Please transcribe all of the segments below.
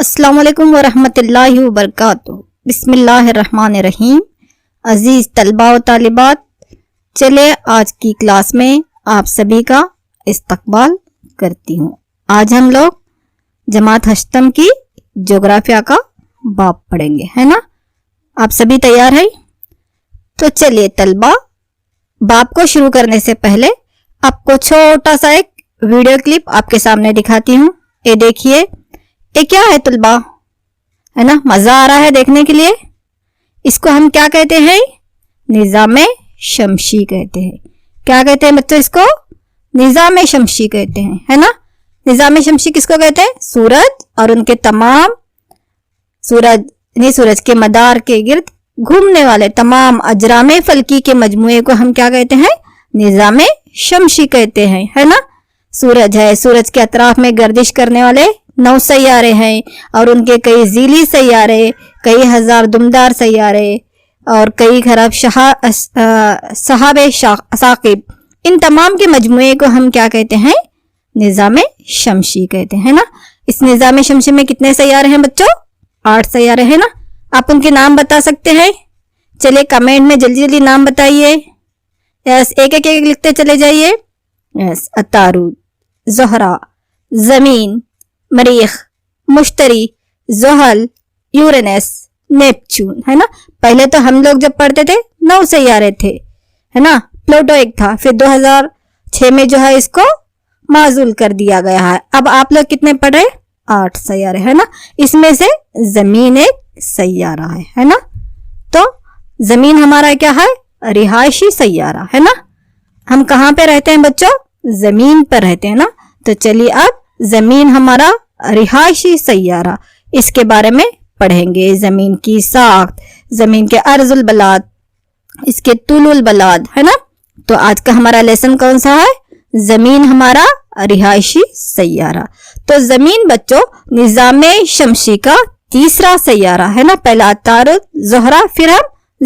अस्सलाम वालेकुम वरहमतुल्लाहि वबरकातुहू। बिस्मिल्लाहिर्रहमानिर्रहीम। अजीज तलबा व तालिबात, चले आज की क्लास में आप सभी का इस्तकबाल करती हूँ। आज हम लोग जमात हश्तम की जोग्राफिया का बाब पढ़ेंगे, है ना। आप सभी तैयार हैं? तो चलिए तलबा, बाब को शुरू करने से पहले आपको छोटा सा एक वीडियो क्लिप आपके सामने दिखाती हूँ। ये देखिए, ये क्या है तलबा, है ना। मजा आ रहा है देखने के लिए। इसको हम क्या कहते हैं? निज़ामे शमशी कहते हैं। क्या कहते हैं बच्चों? इसको निज़ामे शमशी कहते हैं, है ना। निज़ामे शमशी किसको कहते हैं? सूरज और उनके तमाम सूरज के मदार के गिर्द घूमने वाले तमाम अजरामे फल्की के मजमुए को हम क्या कहते हैं? निज़ामे शमशी कहते हैं, है ना। सूरज है, सूरज के अतराफ में गर्दिश करने वाले 9 सैयारे हैं और उनके कई ज़ीली सैयारे, कई हजार दुमदार सैयारे और कई खरब सहाबे साकिब, इन तमाम के मजमुए को हम क्या कहते हैं? निज़ामे शमशी कहते हैं ना। इस निज़ामे शमशी में कितने सैयारे हैं बच्चों? 8 सैयारे हैं ना। आप उनके नाम बता सकते हैं? चलिए कमेंट में जल्दी जल्दी नाम बताइए। यस, एक एक लिखते चले जाइए। यस, अतारुद, ज़ोहरा, ज़मीन, मरीख, मुश्तरी, ज़ुहल, यूरेनस, नेपच्यून, है ना। पहले तो हम लोग जब पढ़ते थे 9 सैयारे थे, है ना। प्लूटो एक था, फिर 2006 में जो है इसको माजूल कर दिया गया है। अब आप लोग कितने पढ़ रहे? 8 सैयारे, है ना। इसमें से जमीन एक सैयारा है ना। तो जमीन हमारा क्या है? रिहायशी सैयारा, है ना। हम कहाँ पे रहते हैं बच्चों? जमीन पर रहते हैं ना। तो चलिए अब जमीन हमारा रिहायशी सैयारा, इसके बारे में पढ़ेंगे। जमीन की साख्त, जमीन के अर्जुल बलाद, इसके तुलुल बलाद, है ना। तो आज का हमारा लेसन कौन सा है? जमीन हमारा रिहायशी सैयारा। तो जमीन बच्चों निज़ामे शमशी का तीसरा सैयारा है ना। पहला तारुद, ज़ोहरा, फिर हम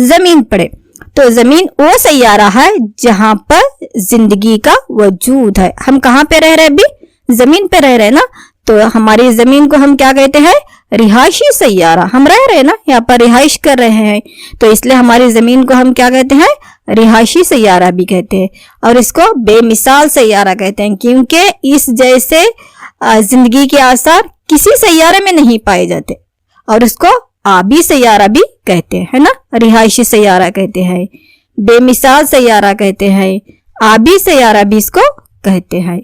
जमीन पढ़े। तो जमीन वो सैयारा है जहां पर जिंदगी का वजूद है। हम कहाँ पे रह रहे हैं? अभी जमीन पे रह रहे हैं ना। तो हमारी जमीन को हम क्या कहते हैं? रिहायशी सैयारा। हम रह रहे हैं ना, यहाँ पर रिहाइश कर रहे हैं, तो इसलिए हमारी जमीन को हम क्या कहते हैं? रिहायशी सैयारा भी कहते हैं। और इसको बेमिसाल सैयारा कहते हैं, क्योंकि इस जैसे जिंदगी के आसार किसी सैयारे में नहीं पाए जाते। और इसको आबी सैयारा भी कहते हैं, है ना। रिहायशी सैयारा कहते हैं, बेमिसाल सैयारा कहते हैं, आबी सैयारा भी इसको कहते हैं।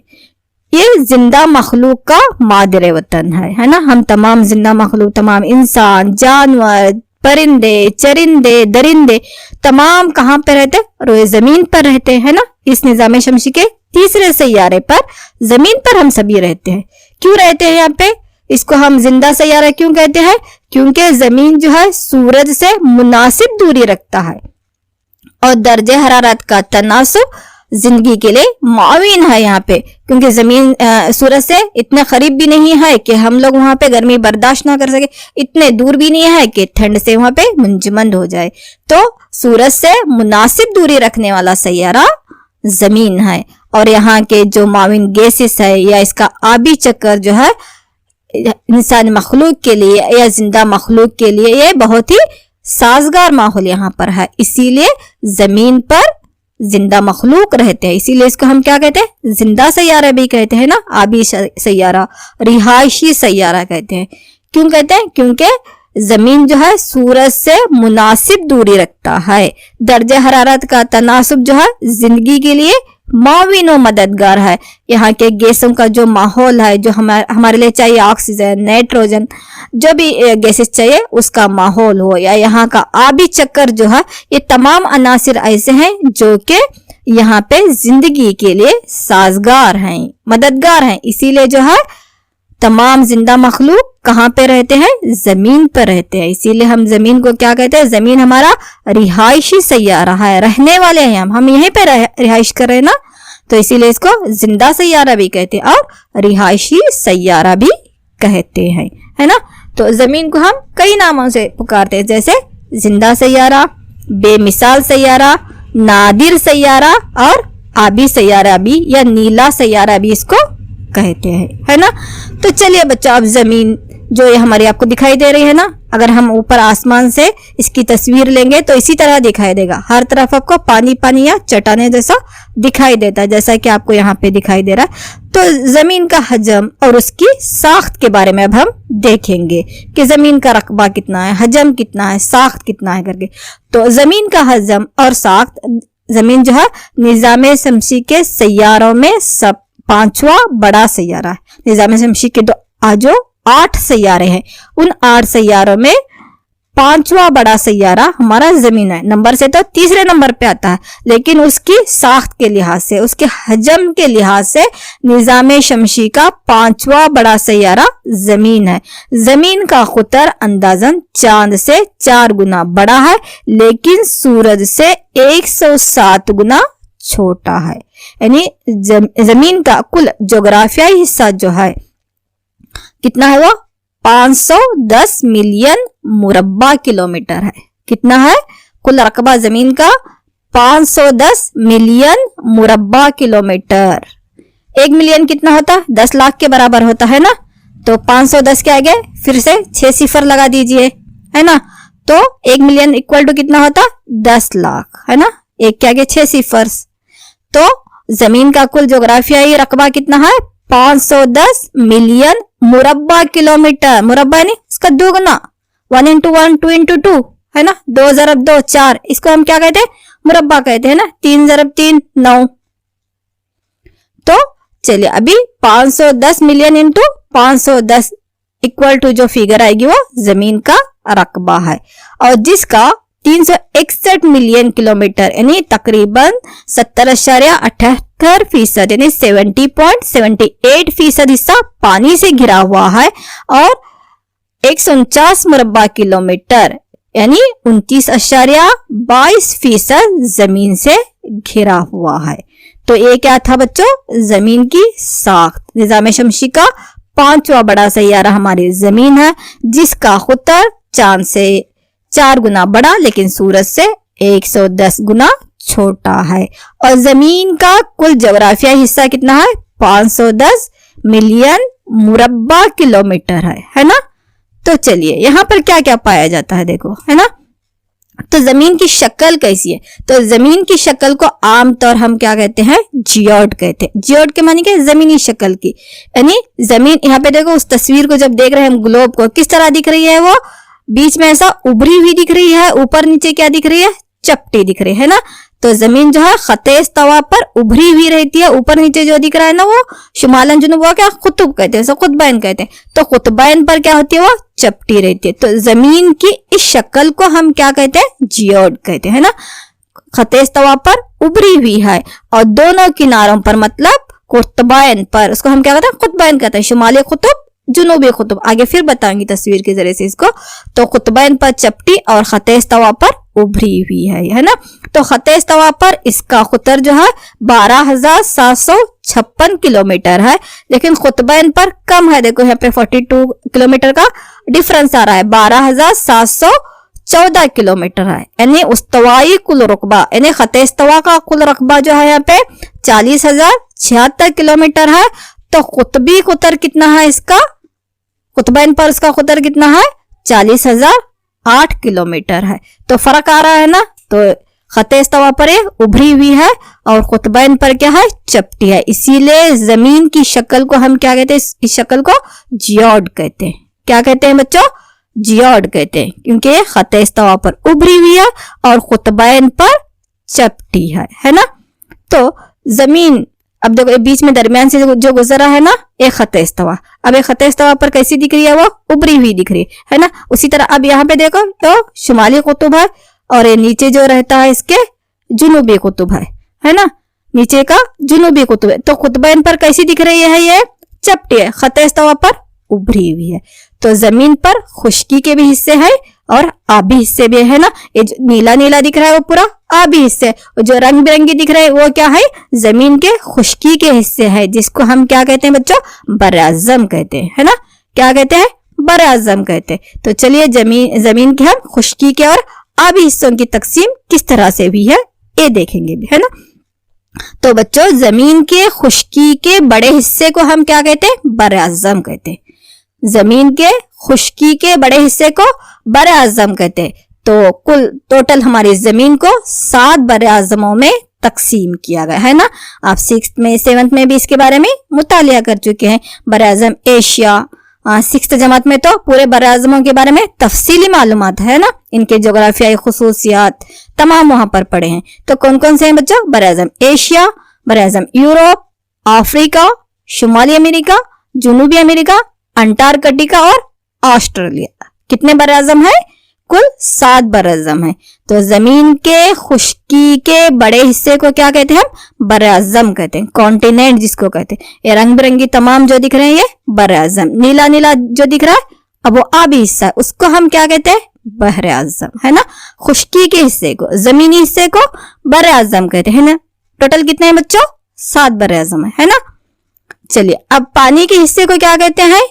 ये जिंदा मखलूक का मादरे वतन है ना। हम तमाम जिंदा मखलूक, तमाम इंसान, जानवर, परिंदे, चरिंदे, दरिंदे, तमाम कहाँ पे रहते? रोए जमीन पर रहते हैं ना। इस निज़ामे शमशी के तीसरे सैयारे पर, जमीन पर हम सभी रहते हैं। क्यों रहते हैं यहाँ पे? इसको हम जिंदा सैयारा क्यों कहते हैं? क्योंकि जमीन जो है सूरज से मुनासिब दूरी रखता है और दर्जे हरारत का तनासुब जिंदगी के लिए मुआविन है यहाँ पे। क्योंकि जमीन सूरज से इतने करीब भी नहीं है कि हम लोग वहां पे गर्मी बर्दाश्त ना कर सके, इतने दूर भी नहीं है कि ठंड से वहां पे मुंजमद हो जाए। तो सूरज से मुनासिब दूरी रखने वाला सैयारा जमीन है। और यहाँ के जो मुआविन गैसेस है या इसका आबी चक्कर जो है इंसान मखलूक के लिए या जिंदा मखलूक के लिए ये बहुत ही साजगार माहौल यहाँ पर है। इसीलिए जमीन पर जिंदा मखलूक रहते हैं, इसीलिए इसको हम क्या कहते हैं? जिंदा सैयारा भी कहते हैं ना। आबी सैयारा, रिहायशी सैयारा कहते हैं। क्यों कहते हैं? क्योंकि जमीन जो है सूरज से मुनासिब दूरी रखता है, दर्जे हरारत का तनासुब जो है जिंदगी के लिए मुआविन व मददगार है। यहाँ के गैसों का जो माहौल है, जो हमारे लिए चाहिए, ऑक्सीजन, नाइट्रोजन, जो भी गैसेस चाहिए उसका माहौल हो, या यहाँ का आबी चक्कर जो है, ये तमाम अनासिर ऐसे हैं जो कि यहाँ पे जिंदगी के लिए साजगार हैं, मददगार हैं। इसीलिए जो है तमाम जिंदा मखलूक कहाँ पे रहते हैं? जमीन पर रहते हैं। इसीलिए हम जमीन को क्या कहते हैं? जमीन हमारा रिहायशी सैयारा है, रहने वाले हैं हम यहीं पे रिहाइश कर रहे हैं ना। तो इसीलिए इसको जिंदा सैयारा भी कहते हैं और रिहायशी सैयारा भी कहते हैं, है ना। तो जमीन को हम कई नामों से पुकारते हैं, जैसे जिंदा सैयारा, बेमिसाल सैयारा, नादिर सैयारा और आबी सैयारा भी या नीला सैयारा भी इसको कहते हैं, है ना। तो चलिए बच्चों, अब जमीन जो ये हमारी आपको दिखाई दे रही है ना, अगर हम ऊपर आसमान से इसकी तस्वीर लेंगे तो इसी तरह दिखाई देगा, हर तरफ आपको पानी पानी या चट्टाने जैसा दिखाई देता है, जैसा कि आपको यहाँ पे दिखाई दे रहा है। तो जमीन का हजम और उसकी साख्त के बारे में अब हम देखेंगे कि जमीन का रकबा कितना है, हजम कितना है, साख्त कितना है करके। तो जमीन का हजम और साख्त, जमीन जो है निजाम शमसी के सैयारों में सब 5वां बड़ा सैयारा है। निजाम शमसी के जो 8 सैयारे हैं, उन 8 सैयारों में 5वां बड़ा सैयारा हमारा जमीन है। नंबर से तो तीसरे नंबर पे आता है, लेकिन उसकी साख्त के लिहाज से, उसके हजम के लिहाज से निजाम शमसी का 5वां बड़ा सैयारा जमीन है। जमीन का खुतर अंदाजन चांद से 4 गुना बड़ा है, लेकिन सूरज से 107 गुना छोटा है। यानी जमीन का कुल जोग्राफियाई हिस्सा जो है कितना है, वो 510 मिलियन मुरब्बा किलोमीटर है। कितना है कुल रकबा जमीन का? 510 मिलियन मुरब्बा किलोमीटर। 1 मिलियन कितना होता है? 10 लाख के बराबर होता है ना। तो 510 के आगे फिर से 6 सिफर लगा दीजिए, है ना। तो 1 मिलियन इक्वल टू कितना होता? 10 लाख, है ना। एक के आगे 6 सिफर। तो जमीन का कुल जोग्राफियाई रकबा कितना है? 510 मिलियन मुरब्बा किलोमीटर। मुरब्बा नहीं, इसका 2 गुना, 1 into 1 2 into 2, है ना। 2 ज़रब 2 4, इसको हम क्या कहते हैं? मुरब्बा कहते हैं ना। 3 ज़रब 3 9। तो चलिए अभी 510 मिलियन इंटू 510 इक्वल टू जो फिगर आएगी वो जमीन का रकबा है, और जिसका 361 मिलियन किलोमीटर यानी तकरीबन 70.78% यानी 70.78% हिस्सा पानी से घिरा हुआ है, और 149 मुरब्बा किलोमीटर यानी 29.22% जमीन से घिरा हुआ है। तो ये क्या था बच्चों? जमीन की साख्त। निजाम शमसी का 5वां बड़ा सैयारा हमारी जमीन है, जिसका खुतर चांद से 4 गुना बड़ा, लेकिन सूरज से 110 गुना छोटा है। और जमीन का कुल जोग्राफियाई हिस्सा कितना है? 510 मिलियन मुरब्बा किलोमीटर है ना। तो चलिए यहाँ पर क्या क्या पाया जाता है देखो, है ना। तो जमीन की शक्ल कैसी है? तो जमीन की शक्ल को आमतौर हम क्या कहते हैं? जियोड कहते हैं। जियोड के माने क्या? जमीनी शक्ल की, यानी जमीन। यहाँ पे देखो उस तस्वीर को जब देख रहे हैं हम, ग्लोब को किस तरह दिख रही है? वो बीच में ऐसा उभरी हुई दिख रही है, ऊपर नीचे क्या दिख रही है? चपटी दिख रही है ना। तो जमीन जो है खतेज तवा पर उभरी हुई रहती है, ऊपर नीचे जो दिख रहा है ना वो शुमालन जुनूब, वो क्या? कुतुब कहते हैं, कुतबैन कहते हैं। तो कुतबैन पर क्या होती है? वो चपटी रहती है। तो जमीन की इस शक्ल को हम क्या कहते हैं? जियोड कहते हैं ना। खतेज तवा पर उभरी हुई है, और दोनों किनारों पर मतलब कुतबैन पर उसको हम क्या कहते हैं? कुतबैन कहते हैं। शुमाली कुतुब, जुनूबी कुतुब, आगे फिर बताएंगी तस्वीर के जरिए से इसको। तो कुतबैन पर चपटी और खतेज तवा पर उभरी हुई है ना। तो खतेज तवा पर इसका खुतर जो है 12,756 किलोमीटर है, लेकिन कुतबैन पर कम है। देखो यहाँ पे 42 किलोमीटर का डिफरेंस आ रहा है, 12,714 किलोमीटर है। यानी उस्तवाई कुल रकबा यानी खतेज तवा का कुल रकबा जो है यहाँ पे 40,076 किलोमीटर है। तो कुतबी खुतर कितना है इसका? कुतबैन पर इसका खुतर कितना है? 40,008 किलोमीटर है। तो फर्क आ रहा है ना। तो खतेज तवा पर उभरी हुई है और कुतबैन पर क्या है? चपटी है। इसीलिए जमीन की शक्ल को हम क्या कहते हैं? इस शक्ल को जियोड कहते हैं। क्या कहते हैं बच्चों? जियोड कहते हैं, क्योंकि खतेज तवा पर उभरी हुई है और कुतबैन पर चपटी है ना। तो जमीन अब देखो बीच में दरमियान से जो गुजरा है ना, एक खतेज तवा। अब एक खतेज तवा पर कैसी दिख रही है? वो उभरी हुई दिख रही है ना। उसी तरह अब यहाँ पे देखो तो शुमाली कुतुब है, और ये नीचे जो रहता है इसके जुनूबी कुतुब है ना। नीचे का जुनूबी कुतुब है। तो कुतबैन पर कैसी दिख रही है? ये चपटी है, खतेज तवा पर उभरी हुई है। तो जमीन पर खुश्की के भी हिस्से हैं और आबी हिस्से भी है ना। ये जो नीला नीला दिख रहा है वो पूरा आबी हिस्से, जो रंग बिरंगी दिख रहे हैं वो क्या है? जमीन के खुश्की के हिस्से है, जिसको हम क्या कहते हैं बच्चों? बराज़म कहते हैं, है ना। क्या कहते हैं? बराज़म कहते हैं। तो चलिए जमीन के हम खुश्की के और आबी हिस्सों की तकसीम किस तरह से हुई है ये देखेंगे भी, है ना। तो बच्चों जमीन के खुश्की के बड़े हिस्से को हम क्या कहते हैं? बराज़म कहते हैं। जमीन के खुश्की के बड़े हिस्से को बर आज़म कहते हैं। तो कुल टोटल हमारी जमीन को 7 बर आज़मों में तकसीम किया गया है ना। आप 6th में 7th में भी इसके बारे में मुतालिया कर चुके हैं। बर आज़म एशिया, 6th जमात में तो पूरे बर आज़मों के बारे में तफसीली मालूमात है ना, इनके जोग्राफियाई खुसूसियात तमाम वहां पर पढ़े हैं। तो कौन कौन से हैं बच्चों? बर आज़म एशिया, बर आज़म यूरोप, अफ्रीका, शुमाली अमेरिका, जनूबी अमेरिका, अंटार्कटिका और ऑस्ट्रेलिया। कितने बर आज़म है? कुल 7 बर आज़म है। तो जमीन के खुश्की के बड़े हिस्से को क्या कहते हैं हम? बर आज़म कहते हैं, कॉन्टिनेंट जिसको कहते हैं। ये रंग बिरंगी तमाम जो दिख रहे हैं ये बर आज़म। नीला नीला जो दिख रहा है अब वो आबी हिस्सा है, उसको हम क्या कहते हैं? बहर आज़म, है ना। खुश्की के हिस्से को, जमीनी हिस्से को बर आज़म कहते हैं ना। टोटल कितने हैं बच्चों? 7 बर आज़म है ना। चलिए अब पानी के हिस्से को क्या कहते हैं?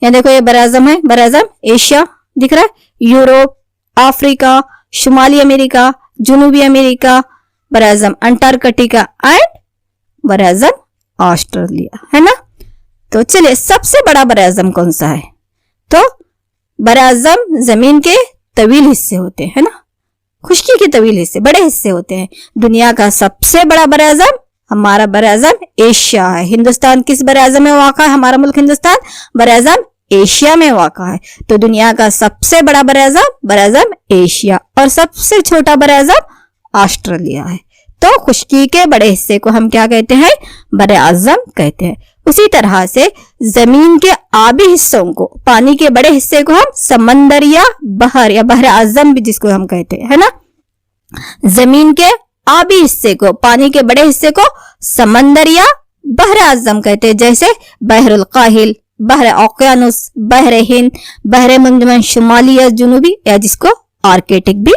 यहाँ देखो ये बर आज़म है, बर आज़म एशिया दिख रहा है, यूरोप, अफ्रीका, शुमाली अमेरिका, जनूबी अमेरिका, बर आज़म अंटार्कटिका एंड बर आज़म ऑस्ट्रेलिया, है ना। तो चलिए सबसे बड़ा बर आज़म कौन सा है? तो बर आज़म जमीन के तवील हिस्से होते हैं ना, खुश्की के तवील हिस्से, बड़े हिस्से होते हैं। दुनिया का सबसे बड़ा बर आज़म हमारा बर आज़म एशिया है। हिंदुस्तान किस बर आज़म में वाक़ा है? हमारा मुल्क हिंदुस्तान बर आज़म एशिया में वाक़ा है। तो दुनिया का सबसे बड़ा बर आज़म एशिया और सबसे छोटा बर आज़म ऑस्ट्रेलिया है। तो खुश्की के बड़े हिस्से को हम क्या कहते हैं? बर आज़म कहते हैं। उसी तरह से जमीन के आबी हिस्सों को, पानी के बड़े हिस्से को हम समंदर या बहर आज़म भी जिसको हम कहते हैं, है ना। जमीन के आबी हिस्से को, पानी के बड़े हिस्से को समंदर या बहर आज़म कहते हैं। जैसे बहरुल काहिल, बहर ओकियानुस, बहर हिंद, बहर मुंजमन शुमाली या जनूबी, या जिसको आर्कटिक भी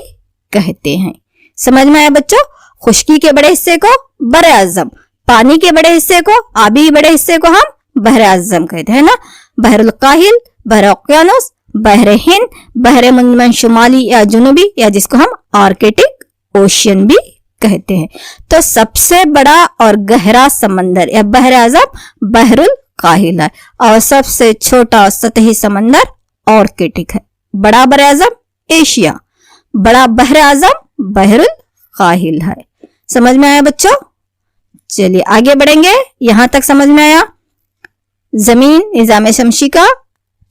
कहते हैं। समझ में आया बच्चों? खुश्की के बड़े हिस्से को बर आज़म, पानी के बड़े हिस्से को, आबी बड़े हिस्से को हम बहर आज़म कहते हैं ना। बहरुल काहिल, बहर ओकियानुस, बहर हिंद, बहर मुंजमन शुमाली या जनूबी, या जिसको हम आर्कटिक ओशियन भी कहते हैं। तो सबसे बड़ा और गहरा समंदर या बहर आज़म बहरुल काहिल है और सबसे छोटा सतही समंदर आर्कटिक है। बड़ा बर आज़म एशिया, बड़ा बहर आज़म बहरुल काहिल है। समझ में आया बच्चों? चलिए आगे बढ़ेंगे। यहां तक समझ में आया? जमीन निज़ाम शमसी का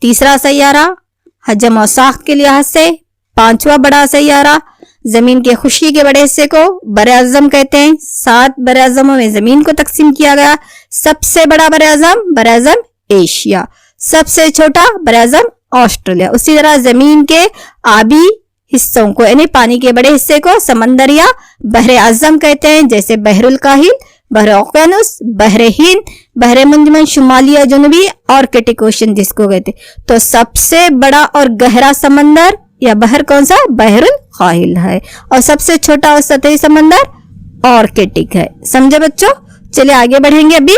तीसरा सैयारा, हजम और साख्त के लिहाज से 5वां बड़ा सैयारा। जमीन के खुश्की के बड़े हिस्से को बर आज़म कहते हैं। 7 बर आज़मों में जमीन को तकसीम किया गया। सबसे बड़ा बर आज़म एशिया, सबसे छोटा बर आज़म ऑस्ट्रेलिया। उसी तरह जमीन के आबी हिस्सों को यानी पानी के बड़े हिस्से को समंदर या बहर आज़म कहते हैं। जैसे बहरुल काहिल, बहर ओकियानुस, बहर हिंद, बहर मुंजमन शुमाली या जनूबी, आर्कटिक ओशन जिसको कहते हैं। तो सबसे बड़ा और गहरा समंदर या बहर कौन सा? बहरुल काहिल है। और सबसे छोटा और सतही समंदर आर्कटिक है। समझे बच्चों? चलिए आगे बढ़ेंगे अभी।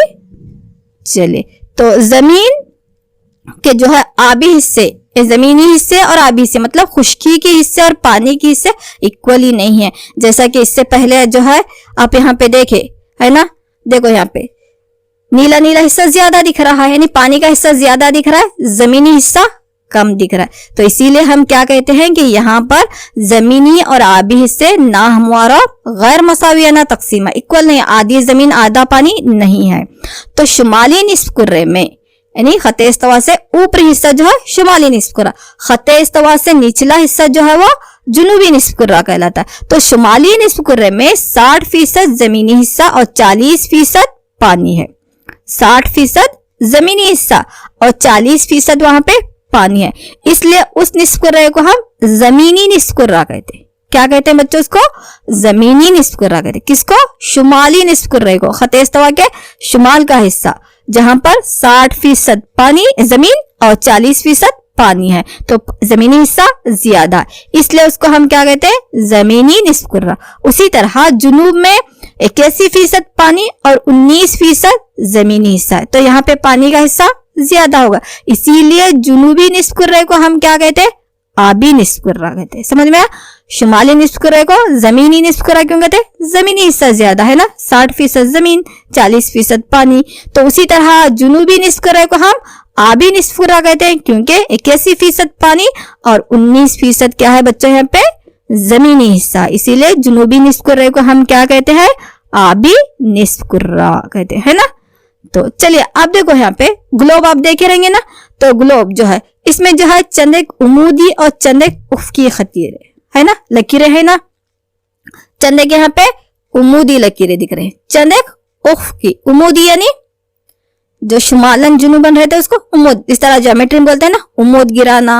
चलिए तो जमीन के जो है आबी हिस्से, जमीनी हिस्से और आबी हिस्से मतलब खुश्की के हिस्से और पानी के हिस्से इक्वली नहीं है। जैसा कि इससे पहले जो है आप यहाँ पे देखे है ना, देखो यहाँ पे नीला नीला हिस्सा ज्यादा दिख रहा है, यानी पानी का हिस्सा ज्यादा दिख रहा है, जमीनी हिस्सा कम दिख रहा है। तो इसीलिए हम क्या कहते हैं कि यहाँ पर जमीनी और आबी हिस्से ना हमवार और गैर मसावियाना तकसीमा, इक्वल नहीं, आधी जमीन आधा पानी नहीं है। तो शुमाली निस्फ कुर्रे में यानी खते इस्तवा से ऊपरी हिस्सा जो है शुमाली निस्फ कुर्रा, खते इस्तवा से निचला हिस्सा जो है वो जुनूबी निस्फ कुर्रा कहलाता है। तो शुमाली निस्फ कुर्रे में 60% जमीनी हिस्सा और 40% पानी है। 60% जमीनी हिस्सा और 40% वहां पे पानी है। इसलिए उस निस्फ कुर्रे को हम जमीनी निस्फ कुर्रा कहते हैं। क्या कहते हैं बच्चों? उसको जमीनी निस्फ कुर्रा कहते हैं। किसको? शुमाली निस्फ कुर्रे को, खते इस्तवा के शुमाल का हिस्सा जहां पर 60% पानी जमीन और 40% पानी है। तो जमीनी हिस्सा ज्यादा, इसलिए उसको हम क्या कहते हैं? जमीनी निस्फ कुर्रा। उसी तरह जुनूब में 81% पानी और 19% जमीनी हिस्सा है। तो यहाँ पे पानी का हिस्सा ज्यादा होगा, इसीलिए जुनूबी निस्फ कुर्रे को हम क्या कहते हैं? आबी निस्फ कुर्रा कहते हैं। समझ में आया? शुमाली निस्फ कुर्रे को जमीनी निस्फ कुर्रा क्यों कहते हैं? जमीनी हिस्सा ज्यादा है ना, 60% जमीन 40% पानी। तो उसी तरह जुनूबी निस्फ कुर्रे को हम आबी निस्फ कुर्रा कहते हैं, क्योंकि 81% पानी और 19% क्या है बच्चों यहाँ पे? जमीनी हिस्सा। इसीलिए जुनूबी निस्फ कुर्रे को हम क्या कहते हैं? आबी निस्फ कुर्रा कहते हैं ना। तो चलिए अब देखो यहाँ पे ग्लोब आप देखे रहेंगे ना, तो ग्लोब जो है इसमें जो है चंद एक उमूदी और चंद एक उफ्की खतीरें है ना, लकीरें है ना। चंद एक यहाँ पे उमूदी लकीरें दिख रहे हैं, चंद एक उफ्की। उमूदी यानी जो शुमालन जुनूबन रहते हैं उसको उमूद, इस तरह ज्योमेट्री में बोलते हैं ना, उमूद गिराना।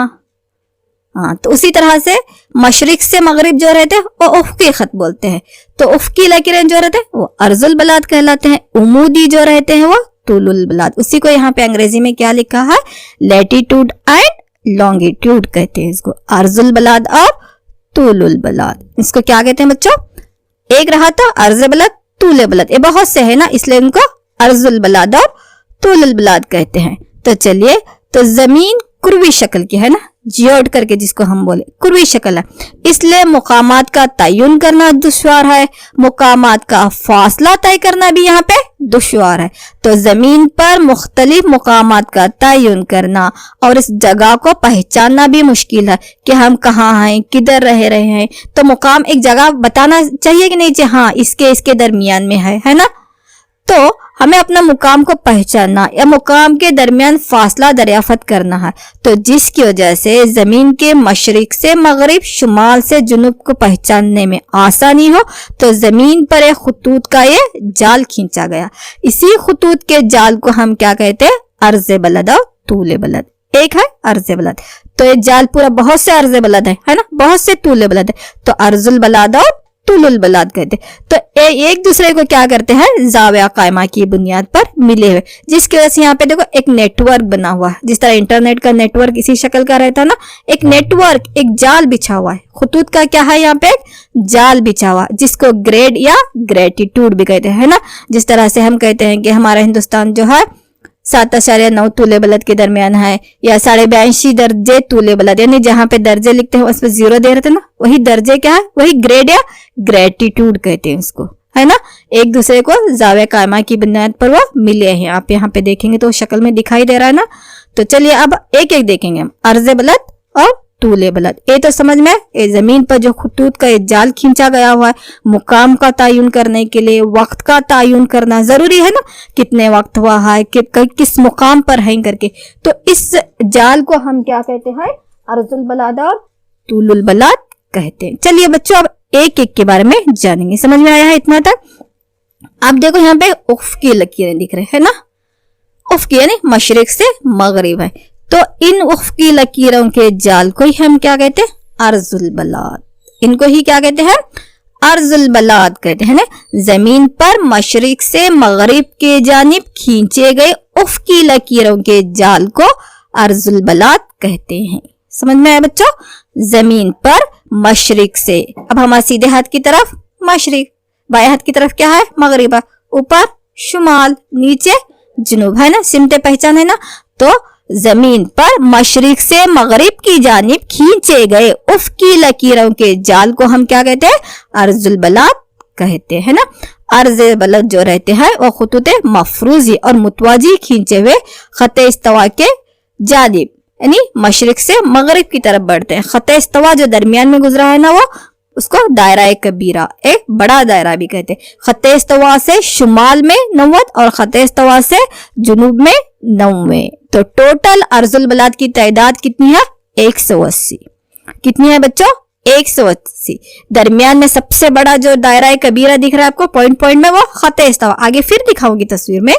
हाँ, तो उसी तरह से मशरिक से मगरिब जो रहते हैं वो उफ्की खत बोलते हैं। तो उफ्की लकीरें जो रहते हैं वो अर्जुल बलाद कहलाते हैं। उमूदी जो रहते हैं वो तुलुल बलाद। उसी को यहाँ पे अंग्रेजी में क्या लिखा है? लैटिट्यूड एंड लॉन्गिट्यूड कहते हैं इसको, अर्जुल बलाद और तुलुल बलाद। इसको क्या कहते हैं बच्चों? एक रहा था अर्ज बलाद, तुल बलाद, ये बहुत से है ना, इसलिए इनको अर्जुल बलाद और तुलुल बलाद कहते हैं। तो चलिए, तो जमीन कुर्वी शक्ल की है ना, जियोड करके जिसको हम बोले कुर्वी शक्ल है, इसलिए मुकामात का तयन करना दुश्वार है, मुकामात का फासला तय करना भी यहाँ पे दुश्वार है। तो जमीन पर मुख्तलिफ मुकामात का तयन करना और इस जगह को पहचानना भी मुश्किल है कि हम कहाँ हैं, किधर रह रहे हैं। तो मुकाम एक जगह बताना चाहिए कि नहीं चाहिए? हाँ, इसके दरमियान में है ना। तो हमें अपना मुकाम को पहचानना या मुकाम के दरमियान फासला दरियाफ्त करना है। तो जिसकी वजह से जमीन के मशरिक से मगरिब, शुमाल से जुनूब को पहचानने में आसानी हो, तो जमीन पर एक खतूत का ये जाल खींचा गया। इसी खतूत के जाल को हम क्या कहते हैं? अर्ज बलद और तूल बलद। एक है अर्ज बलद, तो ये जाल पूरा बहुत से अर्ज बलद है ना, बहुत से तूल बलद है, तो अर्जुल बलाद और तुलुल बलाद कहते। तो एक दूसरे को क्या करते हैं? जाविया कायमा की बुनियाद पर मिले हुए, जिसकी वजह से यहाँ पे देखो एक नेटवर्क बना हुआ है। जिस तरह इंटरनेट का नेटवर्क इसी शक्ल का रहता है ना, एक नेटवर्क, एक जाल बिछा हुआ है। खतूत का क्या है? यहाँ पे एक जाल बिछा हुआ, जिसको ग्रेड या ग्रेटिट्यूड भी कहते हैं ना। जिस तरह से हम कहते हैं कि हमारा हिंदुस्तान जो है 7.9 तूले बलद के दरमियान है, या 82.5 दर्जे तूले बलद, यानी जहां पे दर्जे लिखते हैं उस पर 0 दे रहे थे ना, वही दर्जे क्या है? वही ग्रेड या ग्रेटिट्यूड कहते हैं उसको, है ना। एक दूसरे को जाविया कायमा की बुनियाद पर वो मिले हैं। आप यहाँ पे देखेंगे तो शक्ल में दिखाई दे रहा है ना। तो चलिए अब एक एक देखेंगे हम, अर्ज बलद और तूले बलद। ये तो समझ में, ये जमीन पर जो खतूत का ये जाल खींचा गया हुआ है, मुकाम का तयन करने के लिए वक्त का तयन करना जरूरी है ना, कितने वक्त हुआ है, किस मुकाम पर है करके। तो इस जाल को हम क्या कहते हैं? अर्जुल बलाद और तुलुल बलाद कहते हैं। चलिए बच्चों, अब एक एक के बारे में जानेंगे। समझ में आया है इतना तक? अब देखो यहाँ पे उफ्की लकीरें दिख रहे हैं ना, उफ्की यानी मशरिक से मगरिब है। तो इन उफ्की लकीरों के जाल को ही हम क्या कहते हैं? अर्जुल बलाद। इनको ही क्या कहते हैं? अर्जुल बलाद कहते हैं ना। जमीन पर मशरिक से मगरिब के जानिब खींचे गए उफ्की लकीरों के जाल को अर्जुल बलाद कहते हैं। समझ में आया बच्चों? जमीन पर मशरिक से, अब हमारे सीधे हाथ की तरफ मशरिक, बाएं हाथ की तरफ क्या है? मगरिबा, ऊपर शुमाल, नीचे जुनूब, है ना। सिमटे पहचान है ना। तो जमीन पर मशरिक से मगरिब की जानिब खींचे गए उफ्की लकीरों के जाल को हम क्या कहते हैं? अर्जुल बलाद कहते हैं ना। अर्ज बलद जो रहते हैं वो खतूत मफरूजी और मुतवाजी खींचे हुए खत इस्तवा के जानिब, यानी मशरिक से मगरिब की तरफ बढ़ते हैं। खत इस्तवा जो दरमियान में गुजरा है ना, वो उसको दायरा कबीरा, एक बड़ा दायरा भी कहते हैं। खत इस्तवा से शुमाल में 90 और खत इस्तवा से जुनूब में 90। तो टोटल अर्जुल बलाद की तादाद कितनी है? 180। कितनी है बच्चों? 180। दरमियान में सबसे बड़ा जो दायरा कबीरा दिख रहा है आपको पॉइंट पॉइंट में, वो खत इस्तवा, आगे फिर दिखाऊंगी तस्वीर में।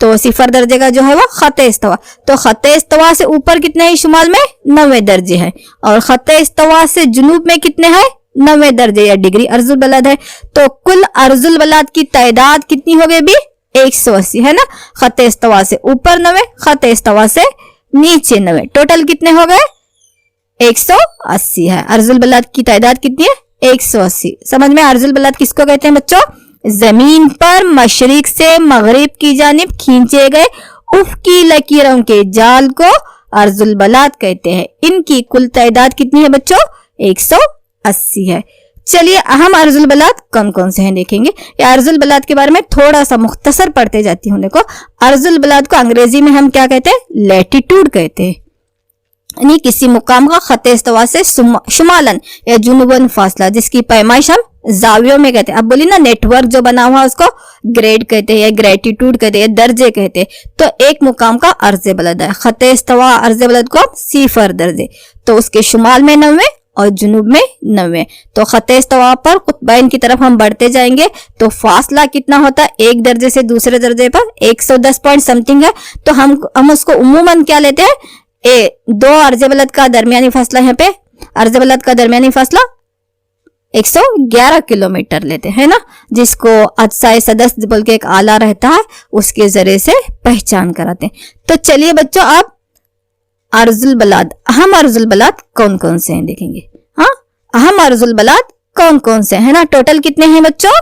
तो 0 दर्जे का जो है वो खत इस्तवा। तो खत इस्तवा से ऊपर कितने हैं? शुमाल में 90 दर्जे है, और खत इस्तवा से जुनूब में कितने हैं? 90 दर्जे या डिग्री अर्जुल बलाद है। तो कुल अर्जुल बलाद की तादाद कितनी हो गई? भी 180 है ना। खत इस्तवा से ऊपर 90, खत इस्तवा से नीचे 90, टोटल कितने हो गए? 180 है। अर्जुल बलाद की तादाद कितनी है? 180। समझ में? अर्जुल बलाद किसको कहते हैं बच्चों? जमीन पर मशरिक से मगरिब की जानिब खींचे गए उफ्की लकीरों के जाल को अर्जुल बलाद कहते हैं। इनकी कुल तादाद कितनी है बच्चों? 180 है। चलिए अहम अर्जुल बलाद कौन कौन से हैं देखेंगे। या अर्जुल बलाद के बारे में थोड़ा सा मुख्तसर पढ़ते जाती हूँ। देखो, अर्जुल बलाद को अंग्रेजी में हम क्या कहते हैं? लैटिट्यूड कहते हैं, यानी किसी मुकाम का खते इस्तवा से शुमालन या जुनूबन फासला, जिसकी पैमाइश हम जावियों में कहते हैं। अब बोली ना, नेटवर्क जो बना हुआ उसको ग्रेड कहते हैं या ग्रेटिट्यूड कहते हैं, दर्जे कहते हैं। तो एक मुकाम का अर्ज बलद है, खते इस्तवा अर्ज बलद को सिफर दर्जे, तो उसके शुमाल में 90 और जुनूब में 90। तो खते इस्तवा पर कुतबैन की तरफ हम बढ़ते जाएंगे तो फासला कितना होता है? एक दर्जे से दूसरे दर्जे पर 110 पॉइंट समथिंग है। तो हम उसको उमूमन क्या लेते हैं? दो अर्ज बलद का दरमियानी फासला, यहाँ पे अर्ज बलद का दरमियानी फासला 111 किलोमीटर लेते हैं ना, जिसको अज्साए सदस्य बोल के एक आला रहता है, उसके जरिए से पहचान कराते हैं। तो चलिए बच्चों, आप अर्जुल बलाद, अहम अर्जुल बलाद कौन कौन से हैं देखेंगे। हाँ, अहम अर्जुल बलाद कौन कौन से है ना? टोटल कितने हैं बच्चों?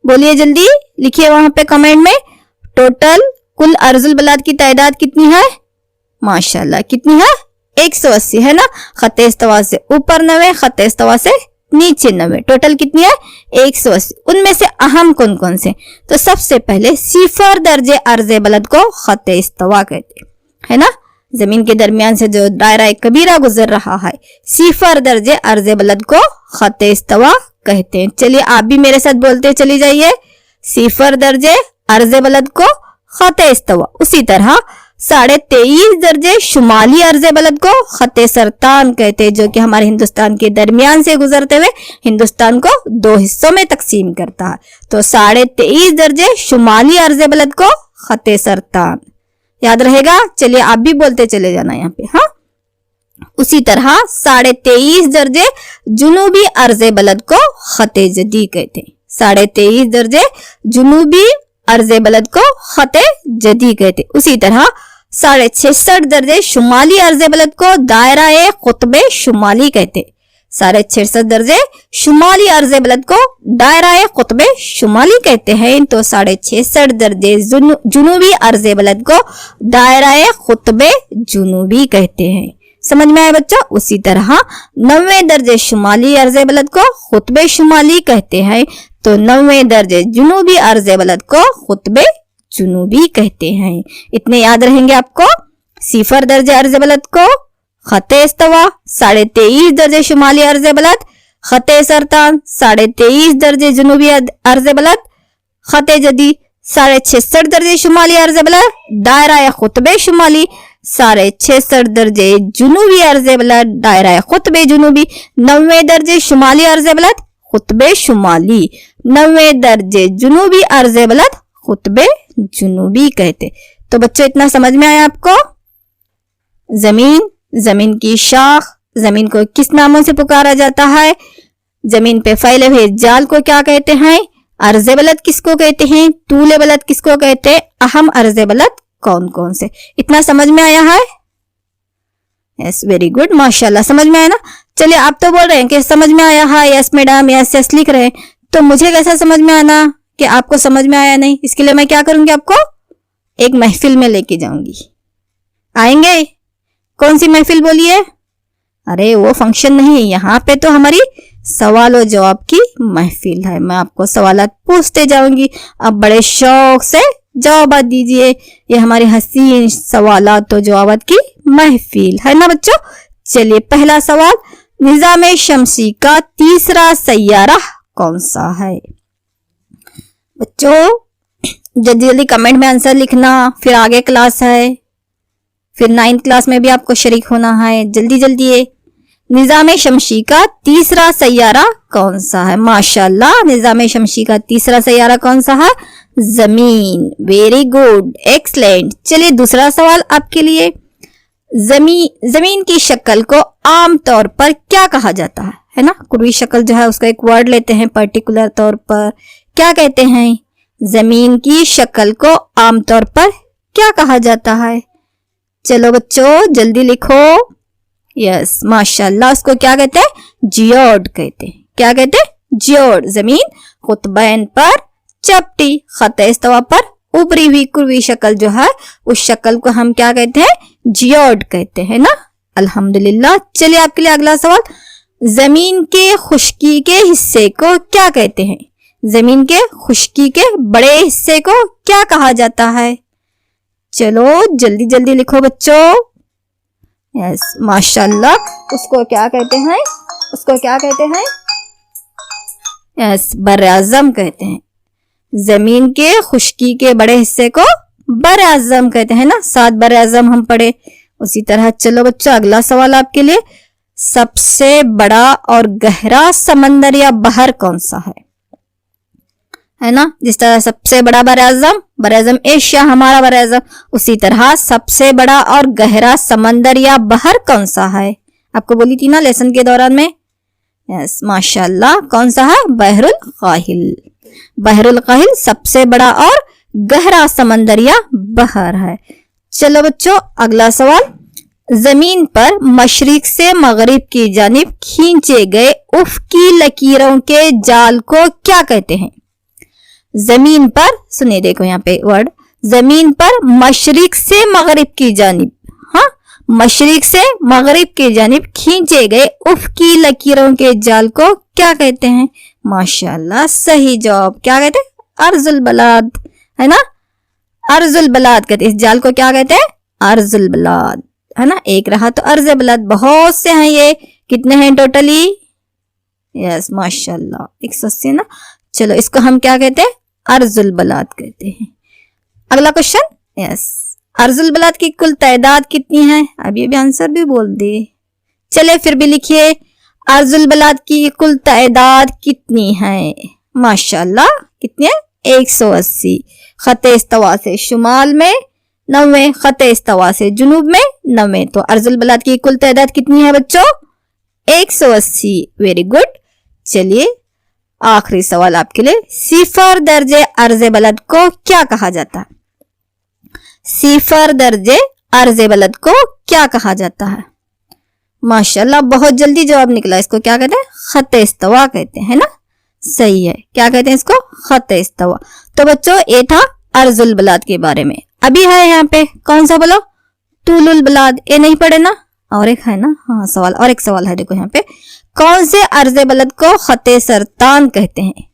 बोलिए जल्दी, लिखिए वहां पे कमेंट में। टोटल कुल अर्जुल बलाद की तादाद कितनी है? माशाल्लाह, कितनी है? 180 है ना। खते इस्तवा से ऊपर 90, खते इस्तवा से नीचे 90, टोटल कितनी है? 180। उनमें से अहम कौन कौन से? तो सबसे पहले सिफर दर्जे अर्ज बलद को खते इस्तवा कहते है ना। जमीन के दरमियान से जो दायरा कबीरा गुजर रहा है, सिफर दर्जे अर्ज बलद को खते इस्तवा कहते हैं। चलिए आप भी मेरे साथ बोलते चली जाइए, सिफर दर्जे अर्ज बलद को खते इस्तवा। उसी तरह 23.5 दर्जे शुमाली अर्ज बलद को खते सरतान कहते हैं, जो कि हमारे हिंदुस्तान के दरमियान से गुजरते हुए हिंदुस्तान को 2 हिस्सों में तकसीम करता है। तो 23.5 दर्जे शुमाली अर्ज बलद को खते सरतान, याद रहेगा। चलिए आप भी बोलते चले जाना यहाँ पे। हाँ, उसी तरह 23.5 दर्जे जुनूबी अर्ज बलद को खते जदी कहते हैं। 23.5 दर्जे जुनूबी अर्ज बलद को खते जदी कहते। उसी तरह 66.5 दर्जे शुमाली अर्ज बलद को दायरा कुतबे शुमाली कहते। 66.5 दर्जे शुमाली अर्ज बलद को दायरा कुतबे शुमाली कहते हैं। तो 66.5 दर्जे जुनूबी अर्ज बलद को दायरा कुतबे जुनूबी कहते हैं। समझ में आया बच्चों? उसी तरह 90 दर्जे शुमाली अर्ज बलद को खुतबे शुमाली कहते हैं। तो 90 दर्जे जुनूबी अर्ज बलद को खुतबे जुनूबी कहते हैं। इतने याद रहेंगे आपको। सिफर दर्जे अर्ज बलद को खते इस्तवा, 23.5 दर्जे शुमाली अर्ज बलद खते सरतान, 23.5 दर्जे जुनूबी अर्ज बलद खते जदी, 66.5 दर्जे शुमाली अर्ज बलद दायरा खुतबे शुमाली, 66.5 दर्जे जुनूबी अर्ज बलद दायरा खुतबे जुनूबी, 90 दर्जे शुमाली अर्ज बलद खुतबे शुमाली, 90 दर्जे जुनूबी अर्ज बलद खुतबे जुनूबी कहते। तो बच्चों इतना समझ में आया आपको? जमीन, जमीन की शाख, जमीन को किस नामों से पुकारा जाता है? जमीन पे फैले हुए जाल को क्या कहते हैं? अर्ज बलद किसको कहते हैं? तूले बलद किसको कहते हैं? अहम अर्ज बलद कौन कौन से? इतना समझ में आया है? यस, वेरी गुड, माशाल्लाह, समझ में आया ना। चलिए आप तो बोल रहे हैं कि समझ में आया है, यस मैडम, यस यस लिख रहे हैं, तो मुझे कैसा समझ में आना कि आपको समझ में आया नहीं? इसके लिए मैं क्या करूंगी, आपको एक महफिल में लेके जाऊंगी। आएंगे? कौन सी महफिल बोलिए? अरे वो फंक्शन नहीं है, यहाँ पे तो हमारी सवाल और जवाब की महफिल है। मैं आपको सवालात पूछते जाऊंगी, अब बड़े शौक से जवाब दीजिए। ये हमारी हसीन सवालात और जवाबात की महफिल है ना बच्चों। चलिए पहला सवाल, निजाम शमसी का तीसरा सैयारा कौन सा है? बच्चों जल्दी जल्दी कमेंट में आंसर लिखना, फिर आगे क्लास है, फिर 9th क्लास में भी आपको शरीक होना है। जल्दी जल्दी ये निजाम शमसी का तीसरा सैयारा कौन सा है? माशाल्लाह, निजाम शमसी का तीसरा सैयारा कौन सा है? जमीन। Very good, excellent. चलिए दूसरा सवाल आपके लिए, जमीन की शक्ल को आम तौर पर क्या कहा जाता है ना? कुर्वी शक्ल जो है उसका एक वर्ड लेते हैं पर्टिकुलर तौर पर, क्या कहते हैं? जमीन की शक्ल को आमतौर पर क्या कहा जाता है? चलो बच्चों जल्दी लिखो। यस, माशाल्लाह, उसको क्या कहते हैं? जियोड कहते हैं। क्या कहते हैं? जियोड। जमीन कुतबैन पर चपटी, खत इस्तवा पर उभरी हुई कुर्वी शक्ल जो है उस शक्ल को हम क्या कहते हैं, जियोड कहते हैं ना। अल्हम्दुलिल्लाह। चलिए आपके लिए अगला सवाल, जमीन के खुश्की के हिस्से को क्या कहते हैं? जमीन के खुश्की के बड़े हिस्से को क्या कहा जाता है? चलो जल्दी जल्दी लिखो बच्चों। यस, माशाल्लाह। उसको क्या कहते हैं? उसको क्या कहते हैं? यस, बर-ए-आज़म कहते हैं। जमीन के खुश्की के बड़े हिस्से को बर-ए-आज़म कहते हैं ना। 7 बर-ए-आज़म हम पढ़े, उसी तरह चलो बच्चों अगला सवाल आपके लिए, सबसे बड़ा और गहरा समंदर या बहर कौन सा है ना। जिस तरह सबसे बड़ा बर-ए-आज़म एशिया हमारा बर-ए-आज़म, उसी तरह सबसे बड़ा और गहरा समंदर या बहर कौन सा है? आपको बोली थी ना लेसन के दौरान में। यस, माशाल्लाह। कौन सा है? बहरुल काहिल। बहरुल काहिल सबसे बड़ा और गहरा समंदर या बहर है। चलो बच्चों अगला सवाल, जमीन पर मशरिक से मगरिब की जानिब खींचे गए उफ़क़ी लकीरों के जाल को क्या कहते हैं? जमीन पर, सुनिए देखो यहाँ पे वर्ड, जमीन पर मशरिक से मगरिब की जानिब, हाँ, मशरिक से मगरिब की जानिब खींचे गए उफ़क़ी लकीरों के जाल को क्या कहते हैं? माशाल्लाह, सही जवाब। क्या कहते हैं? अर्जुल बलाद, है ना। अर्जुल बलाद कहते हैं इस जाल को। क्या कहते हैं? अर्जुल बलाद, है ना। एक रहा तो अर्ज बलाद, बहुत से हैं ये। कितने हैं टोटली? यस, माशाल्लाह 180 ना। चलो इसको हम क्या कहते हैं? अर्जुल बलाद कहते हैं। अगला क्वेश्चन, यस, अर्जुल बलाद की कुल तादाद कितनी है? अब ये भी आंसर भी बोल दिए। चले फिर भी लिखिए, अर्जुल बलाद की कुल तादाद कितनी है? माशाल्लाह, कितनी है? 180। खते इस्तवा से शुमाल में 90, खते इस्तवा से जुनूब में 90। तो अर्जुल बलाद की कुल तादाद कितनी है बच्चों? 180। Very good. चलिए आखिरी सवाल आपके लिए, सिफर दर्जे अर्ज़े बलद को क्या कहा जाता है? सिफर दर्जे अर्ज़े बलद को क्या कहा जाता है? माशाल्लाह, बहुत जल्दी जवाब निकला। इसको क्या कहते हैं? खते इस्तवा कहते हैं ना। सही है। क्या कहते हैं इसको? खते इस्तवा। तो बच्चों ये था अर्जुल बलाद के बारे में। अभी है यहाँ पे कौन सा बोलो? तूलुल बलाद। ये नहीं पढ़े ना? और एक है ना, हाँ सवाल, और एक सवाल है देखो यहाँ पे, कौन से अर्ज़े बलद को खते सरतान कहते हैं?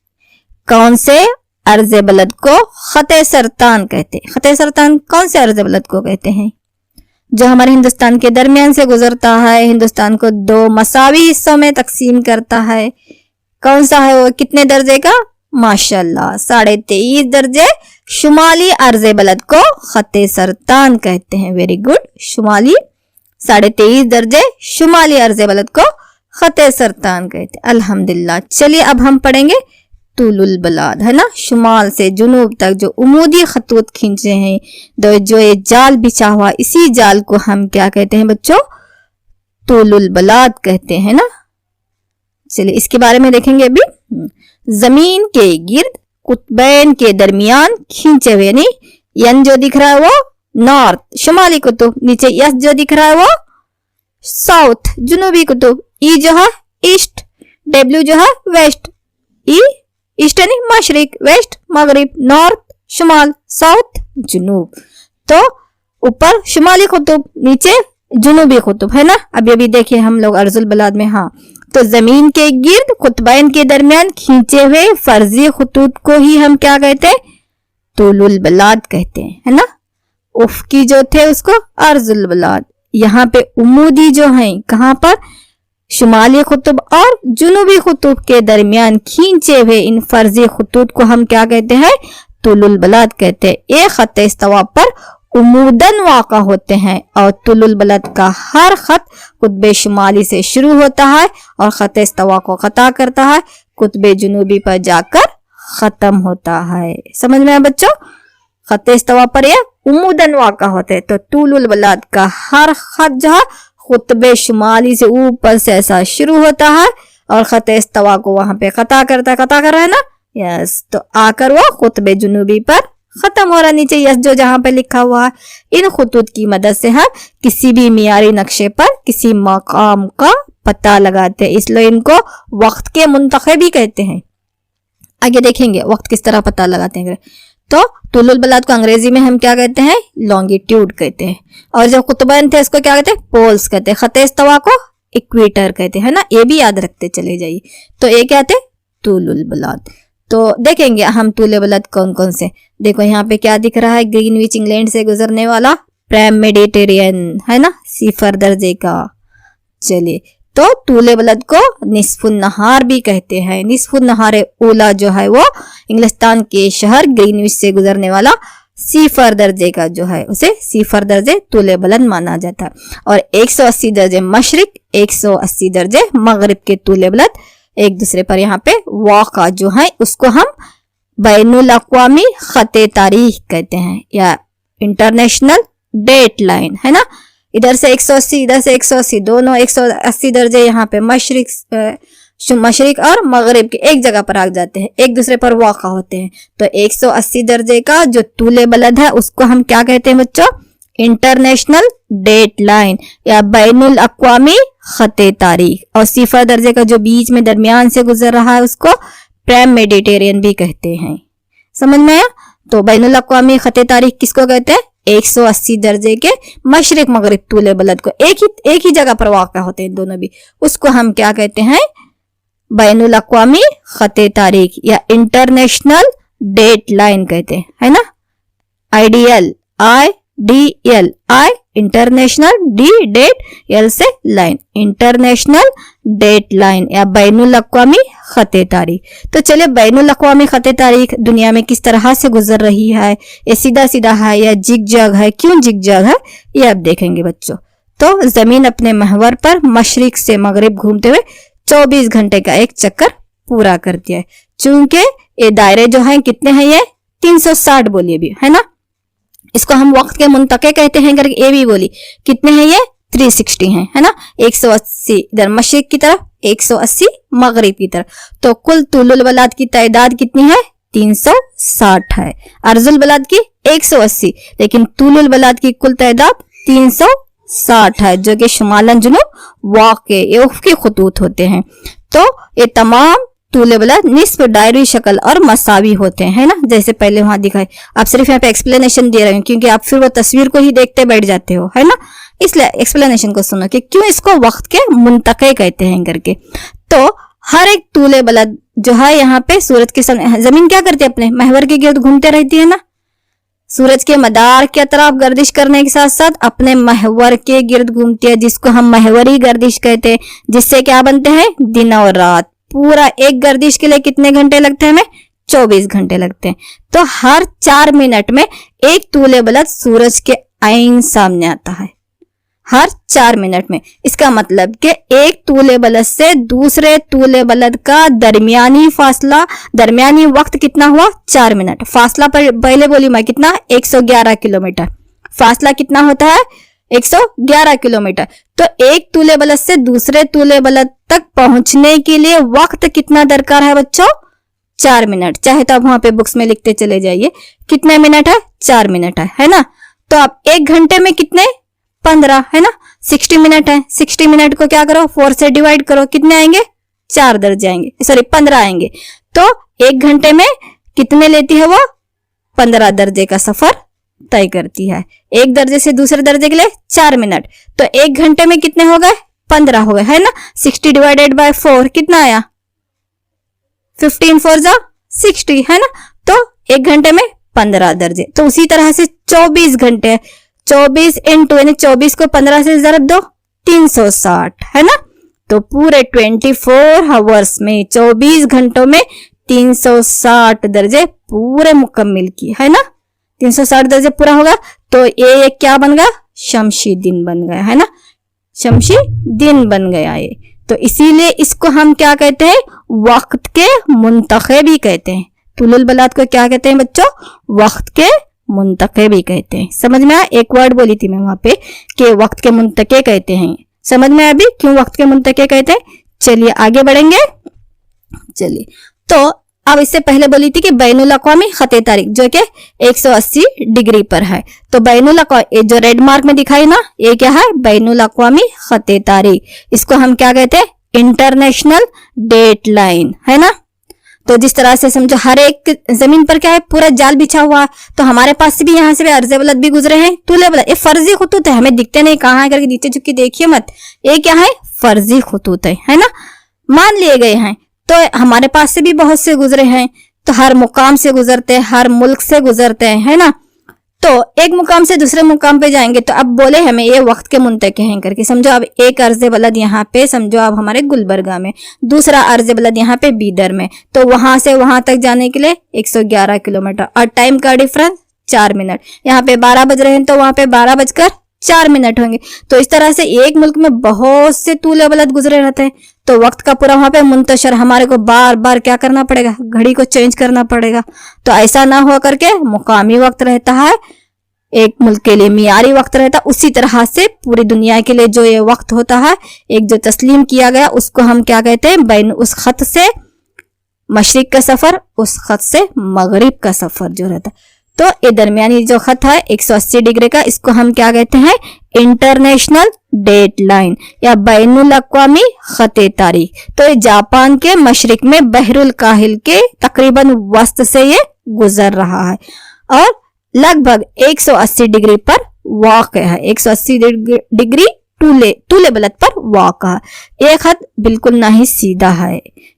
कौन से अर्ज़े बलद को खते सरतान कहते हैं? खते सरतान कौन से अर्ज़े बलद को कहते हैं? जो हमारे हिंदुस्तान के दरमियान से गुजरता है, हिंदुस्तान को 2 मसावी हिस्सों में तकसीम करता है। कौन सा है वो? कितने दर्जे का? माशाल्लाह 23.5 दर्जे। शुमाली अर्ज़े बलद को खते सरतान कहते हैं। Very good. शुमाली 23.5 दर्जे शुमाली अर्ज़े बलद को खते सरतान कहते हैं। अल्हम्दुलिल्लाह। चलिए अब हम पढ़ेंगे तूलुल बलाद, है ना। शुमाल से जुनूब तक जो उमूदी खतूत खींचे हैं, जो ये जाल बिछा हुआ, इसी जाल को हम क्या कहते हैं बच्चों? तूलुल बलाद कहते हैं ना। चलिए इसके बारे में देखेंगे अभी। जमीन के गिर्द कुतबैन के दरमियान खींचे हुए, यानी यन जो दिख रहा है वो नॉर्थ शुमाली कुतुब, नीचे यस जो दिख रहा है वो साउथ जुनूबी कुतुब, ई जो है ईस्ट, डब्ल्यू जो है वेस्ट, ई ईस्ट यानी मशरिक, वेस्ट मगरिब, नॉर्थ शुमाल, साउथ जुनूब। तो ऊपर शुमाली कुतुब, नीचे जुनूबी कुतुब, है ना। अब ये भी देखिए हम लोग अर्जुल बलाद में, हाँ, तो जमीन के गिर्द कुतबैन के दरमियान खींचे हुए फर्जी खतूत को ही हम क्या कहते हैं? तूलुल बलाद कहते हैं, है ना। उफ़क़ी जो थे उसको अर्जुल बलाद। यहाँ पे उमूदी जो हैं कहाँ पर? शुमाली खुतुब और जुनूबी खुतुब के दरमियान खींचे हुए इन फर्जी खुतूत को हम क्या कहते हैं? तूलुल बलाद कहते हैं। एक खत इस्तवा पर उमूदन वाक़ा होते हैं और तुलुल बलद का हर खत कुतबे शुमाली से शुरू होता है और खत इस्तवा को खता करता है, कुतबे जुनूबी पर जाकर खत्म होता है। समझ में आया बच्चों? खत इस्तवा पर ये उमूदन वाक़ा होते हैं, तो तुलुल बलद का हर खत जो है कुतबे शुमाली से ऊपर से ऐसा शुरू होता है और खत इस्तवा को वहां पे खता कर रहा है ना, यस, तो आकर वो कुतबे जुनूबी पर खत्म हो रहा है। नीचे यस जो जहां पे लिखा हुआ है, इन खतूत की मदद से हम किसी भी मियारी नक्शे पर किसी मकाम का पता लगाते हैं, इसलिए इनको वक्त के मुंतखब भी कहते हैं। आगे देखेंगे वक्त किस तरह पता लगाते हैं। तो तुलुल बलाद को अंग्रेजी में हम क्या कहते हैं, लॉन्गिट्यूड कहते हैं। और जो कुतुबैन थे उसको क्या कहते हैं, पोल्स कहते हैं। खते इस्तवा को इक्वेटर कहते हैं ना, ये भी याद रखते चले जाइए। तो ये क्या थे, तुलुल बलाद। तो देखेंगे हम तुले बलाद कौन कौन से। देखो यहाँ पे क्या दिख रहा है, ग्रीनविच इंग्लैंड से गुजरने वाला प्राइम मेडिटेरियन है ना, सिफर दर्जे का। चलिए, तो तुले बलद को निस्फुन नहार भी कहते हैं। निस्फुन नहार ओला जो है वो इंग्लिस्तान के शहर ग्रीनविच से गुजरने वाला सिफर दर्जे का जो है उसे सिफर दर्जे तुले बलद माना जाता है। और 180 दर्जे मशरिक, 180 दर्जे मगरिब के तुले बलद एक दूसरे पर यहाँ पे वाक़ा जो है उसको हम बैनुल अक़वामी खते तारीख कहते हैं या इंटरनेशनल डेट लाइन है ना। इधर से 180, इधर से 180, दोनों 180 दर्जे यहाँ पे मशरिक और मगरिब के एक जगह पर आ जाते हैं, एक दूसरे पर वाक़ा होते हैं। तो 180 दर्जे का जो तूले बलद है उसको हम क्या कहते हैं बच्चों, इंटरनेशनल डेट लाइन या बैनुल अक़वामी खते तारीख। और सिफर दर्जे का जो बीच में दरमियान से गुजर रहा है उसको प्राइम मेडिटेरियन भी कहते हैं। समझ में आया। तो बैनुल अक़वामी खते तारीख किसको कहते हैं, 180 दर्जे के मशरिक मगरिब तूले बलद को एक ही जगह पर वाक़ा होते हैं दोनों भी, उसको हम क्या कहते हैं, बैनुल अक़वामी खते तारीख या इंटरनेशनल डेट लाइन कहते हैं, है ना। IDL international, D date, L से लाइन, इंटरनेशनल डेट लाइन या बैनुल अक़वामी खते तारीख। तो चलिए, बैनुल अक़वामी खते तारीख दुनिया में किस तरह से गुजर रही है, ये सीधा सीधा है या जिग जग है, क्यों जिग जग है, ये अब देखेंगे बच्चों। तो जमीन अपने महवर पर मशरिक से मगरिब घूमते हुए 24 घंटे का एक चक्कर पूरा करती है। चूंकि ये दायरे जो हैं कितने हैं, ये 360 बोलिए भी, है ना। इसको हम वक्त के मुंतके कहते हैं करके ये भी बोली, कितने हैं ये, 360 हैं, है ना। 180 इधर मशरिक की तरफ, 180 मगरिब की तरफ। तो कुल तुलुल बलाद की तादाद कितनी है, 360 है। अर्जुल बलाद की 180, लेकिन तुलुल बलाद की कुल तादाद 360 है, जो कि शुमालन जुनूब वाक़े ये उफ़क़ी खतूत होते हैं। तो ये तमाम तूले बलद निस्फ दायरी शक्ल और मसावी होते हैं, है ना, जैसे पहले वहां दिखाए। आप सिर्फ यहाँ पे एक्सप्लेनेशन दे रहे हैं क्योंकि आप फिर वो तस्वीर को ही देखते बैठ जाते हो, है ना, इसलिए एक्सप्लेनेशन को सुनो कि क्यों इसको वक्त के मुंतके कहते हैं करके। तो हर एक तूले बलद जो है यहाँ पे सूरज के जमीन क्या करती है, अपने महवर के गिर्द घूमते रहती है ना। सूरज के मदार के अतराफ गर्दिश करने के साथ साथ अपने महवर के गिर्द घूमती है, जिसको हम महवरी गर्दिश कहते हैं, जिससे क्या बनते हैं, दिन और रात। पूरा एक गर्दिश के लिए कितने घंटे लगते हैं हमें, 24 घंटे लगते हैं। तो हर 4 मिनट में एक तूले बलद सूरज के आईन सामने आता है, हर 4 मिनट में। इसका मतलब कि एक तूले बलद से दूसरे तूले बलद का दरमियानी फासला, दरमियानी वक्त कितना हुआ, 4 मिनट। फासला पर पहले बोली मैं कितना, 111 किलोमीटर। फासला कितना होता है, 111 किलोमीटर। तो एक तूले बलद से दूसरे तूले बलद तक पहुंचने के लिए वक्त कितना दरकार है बच्चों, 4 मिनट। चाहे तो आप वहां पे बुक्स में लिखते चले जाइए कितने मिनट है, 4 मिनट है ना। तो आप 1 घंटे में कितने, 15, है ना। 60 मिनट है, 60 मिनट को क्या करो, 4 से डिवाइड करो, कितने आएंगे, 4 दर्जे आएंगे, सॉरी 15 आएंगे। तो 1 घंटे में कितने लेती है वो, 15 दर्जे का सफर तय करती है। एक दर्जे से दूसरे दर्जे के लिए 4 मिनट, तो 1 घंटे में कितने हो गए, 15 हो गए, है ना। 60 डिवाइडेड बाय 4 कितना आया, 15 4 जा 60, है ना। तो 1 घंटे में 15 दर्जे। तो उसी तरह से 24 घंटे, 24 इंटू यानी 24 को 15 से ज़रब दो, 360, है ना। तो पूरे 24 आवर्स में, 24 घंटों में 360 दर्जे पूरे मुकम्मिल की, है ना। 360 दर्जे पूरा होगा तो ये क्या बन गया, शमशी दिन बन गया, है ना, शमशी दिन बन गया ये। तो इसीलिए इसको हम क्या कहते हैं, वक्त के मुंतखे भी कहते हैं। तुलुल बलाद को क्या कहते हैं बच्चों, वक्त के मुंतके भी कहते हैं। समझ में आया, एक वर्ड बोली थी मैं वहां पे कि वक्त के मुंतके कहते हैं। समझ में आया अभी क्यों वक्त के मुंतके कहते हैं। चलिए आगे बढ़ेंगे। चलिए, तो अब इससे पहले बोली थी कि बैनुल अक़वामी खते तारीख जो कि 180 डिग्री पर है। तो बैनुल अक़वामी जो रेड मार्क में दिखाई ना, ये क्या है, बैनुल अक़वामी खते तारीख। इसको हम क्या कहते हैं, इंटरनेशनल डेट लाइन, है ना। तो जिस तरह से समझो हर एक जमीन पर क्या है, पूरा जाल बिछा हुआ है, तो हमारे पास से भी यहाँ से भी अर्ज़ बलद भी गुजरे हैं, तूले बलद। ये फर्जी खुतूत है, हमें दिखते नहीं, कहाँ है करके नीचे झुक के देखिए मत, ये क्या है, फर्जी खुतूत है ना, मान लिए गए हैं। तो हमारे पास से भी बहुत से गुजरे हैं, तो हर मुकाम से गुजरते हैं, हर मुल्क से गुजरते हैं, है ना। तो एक मुकाम से दूसरे मुकाम पे जाएंगे, तो अब बोले हमें ये वक्त के मुंतके हैं करके, समझो अब एक अर्ज़ बलद यहाँ पे समझो अब हमारे गुलबर्गा में, दूसरा अर्ज़ बलद यहाँ पे बीदर में, तो वहां से वहां तक जाने के लिए 111 किलोमीटर, और टाइम का डिफरेंस 4 मिनट। यहाँ पे 12 बज रहे हैं तो वहां पे 12 बजकर 4 मिनट होंगे। तो इस तरह से एक मुल्क में बहुत से तूले बलद गुजरे रहते हैं, तो वक्त का पूरा वहां पे मुंतशर, हमारे को बार बार क्या करना पड़ेगा, घड़ी को चेंज करना पड़ेगा। तो ऐसा ना हो करके मुकामी वक्त रहता है, एक मुल्क के लिए मियारी वक्त रहता है, उसी तरह से पूरी दुनिया के लिए जो ये वक्त होता है, एक जो तस्लीम किया गया उसको हम क्या कहते हैं, बैन उस खत से मशरिक का सफर, उस खत से मगरिब का सफर जो रहता है। तो ये दरमियानी जो खत है 180 डिग्री का, इसको हम क्या कहते हैं, इंटरनेशनल डेट लाइन या बैनुल अक़वामी खते तारीख। तो ये जापान के मशरिक में बहरुल काहिल के तकरीबन वस्त से ये गुजर रहा है और लगभग 180 डिग्री पर वाक़ है, 180 डिग्री तूले बलद पर वाक़ है। ये खत बिल्कुल ना ही सीधा है,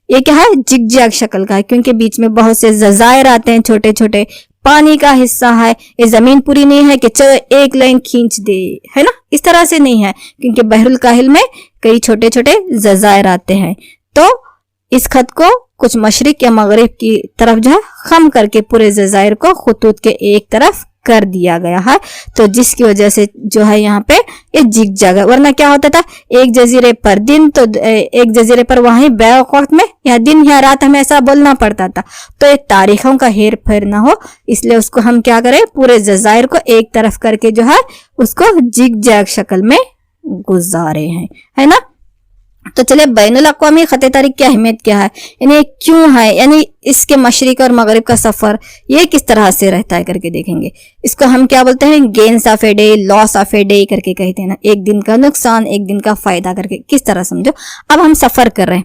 ये क्या है, जिगजैग शक्ल का है, क्योंकि बीच में बहुत से जजायर आते हैं, छोटे छोटे पानी का हिस्सा है। ये जमीन पूरी नहीं है कि चलो एक लाइन खींच दे, है ना, इस तरह से नहीं है, क्योंकि बहरुल काहिल में कई छोटे छोटे जजायर आते हैं। तो इस खत को कुछ मशरिक या मगरिब की तरफ जो है खम करके पूरे जजायर को खुतूत के एक तरफ कर दिया गया है, तो जिसकी वजह से जो है यहाँ पे ये जिग जगह, वरना क्या होता था, एक जजीरे पर दिन तो एक जजीरे पर वहीं बैक वक्त में या दिन या रात हमें ऐसा बोलना पड़ता था। तो ये तारीखों का हेर फेर ना हो, इसलिए उसको हम क्या करें, पूरे जजायर को एक तरफ करके जो है उसको जिग जैग शक्ल में गुजारे हैं, है ना। तो चले बैनुल अक़वामी खते तारीख की अहमियत क्या है, यानी क्यों है, यानी इसके मशरिक और मगरिब का सफर ये किस तरह से रहता है करके देखेंगे। इसको हम क्या बोलते हैं, gains of a day, loss of a day करके कहते हैं ना, एक दिन का नुकसान एक दिन का फायदा करके, किस तरह समझो। अब हम सफर कर रहे हैं,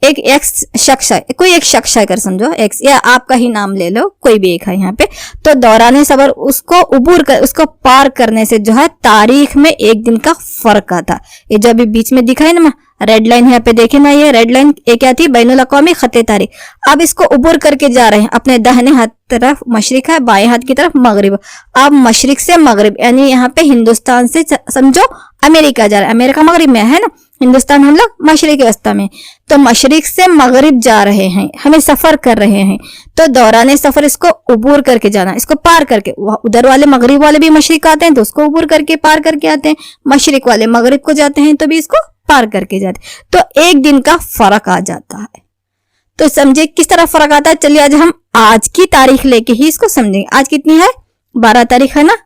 एक एक्स शख्स है, कोई एक शख्स है कर समझो, एक्स या आपका ही नाम ले लो, कोई भी एक है यहाँ पे। तो दौरान सफर उसको उबूर कर, उसको पार करने से जो है तारीख में एक दिन का फर्क आता। ये जो अभी बीच में दिखा है ना रेड लाइन, यहाँ पे देखे ना, ये रेड लाइन ये क्या थी, बैनुल अक़वामी खते तारीख। अब इसको उबूर करके जा रहे हैं, अपने दाहिने हाथ तरफ मशरिक है, बाएं हाथ की तरफ मगरिब। अब मशरिक से मगरिब यानी यहाँ पे हिंदुस्तान से समझो अमेरिका जा रहा है, अमेरिका मगरिब में है ना, हिंदुस्तान हम लोग मशरिक अवस्था में। तो मशरिक से मगरिब जा रहे हैं, हमें सफर कर रहे हैं, तो दौरान सफर इसको उबूर करके जाना, इसको पार करके। उधर वाले मगरिब वाले भी मशरिक आते हैं तो उसको उबूर करके पार करके आते हैं, मशरिक वाले मगरिब को जाते हैं तो भी इसको पार करके जाते, तो एक दिन का फर्क आ जाता है। तो समझे किस तरह फर्क आता है। चलिए आज हम आज की तारीख लेके ही इसको समझेंगे। आज कितनी है, 12 तारीख है ना,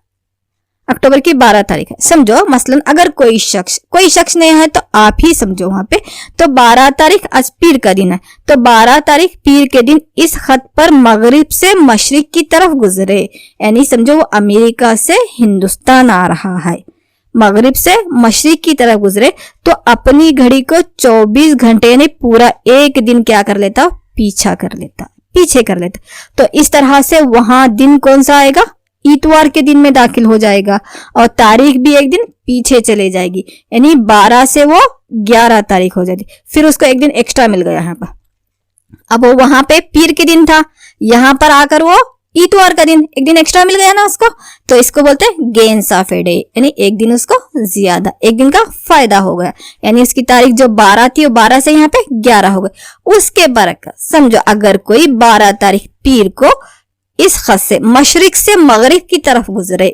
अक्टूबर की 12 तारीख है। समझो मसलन अगर कोई शख्स नहीं है तो आप ही समझो वहां पे, तो 12 तारीख आज पीर का दिन है, तो 12 तारीख पीर के दिन इस खत पर मगरिब से मशरिक की तरफ गुजरे, यानी समझो वो अमेरिका से हिंदुस्तान आ रहा है, मगरिब से मशरिक की तरफ गुजरे, तो अपनी घड़ी को 24 घंटे यानी पूरा एक दिन क्या कर लेता, पीछे कर लेता। तो इस तरह से वहां दिन कौन सा आएगा, इतवार के दिन में दाखिल हो जाएगा, और तारीख भी एक दिन पीछे चले जाएगी, यानी 12 से वो 11 तारीख हो जाती। फिर उसको एक दिन एक्स्ट्रा मिल गया यहाँ पर। अब वो वहां पे पीर के दिन था, यहाँ पर आकर वो इतवार का दिन, एक दिन एक्स्ट्रा मिल गया ना उसको, तो इसको बोलते हैं गेन्स ऑफ ए डे, यानी एक दिन उसको ज्यादा, एक दिन का फायदा हो गया, यानी उसकी तारीख जो 12 थी वो 12 से यहाँ पे 11 हो गई। उसके बरकत समझो अगर कोई 12 तारीख पीर को इस खत से मशरिक से मगरिब की तरफ गुजरे,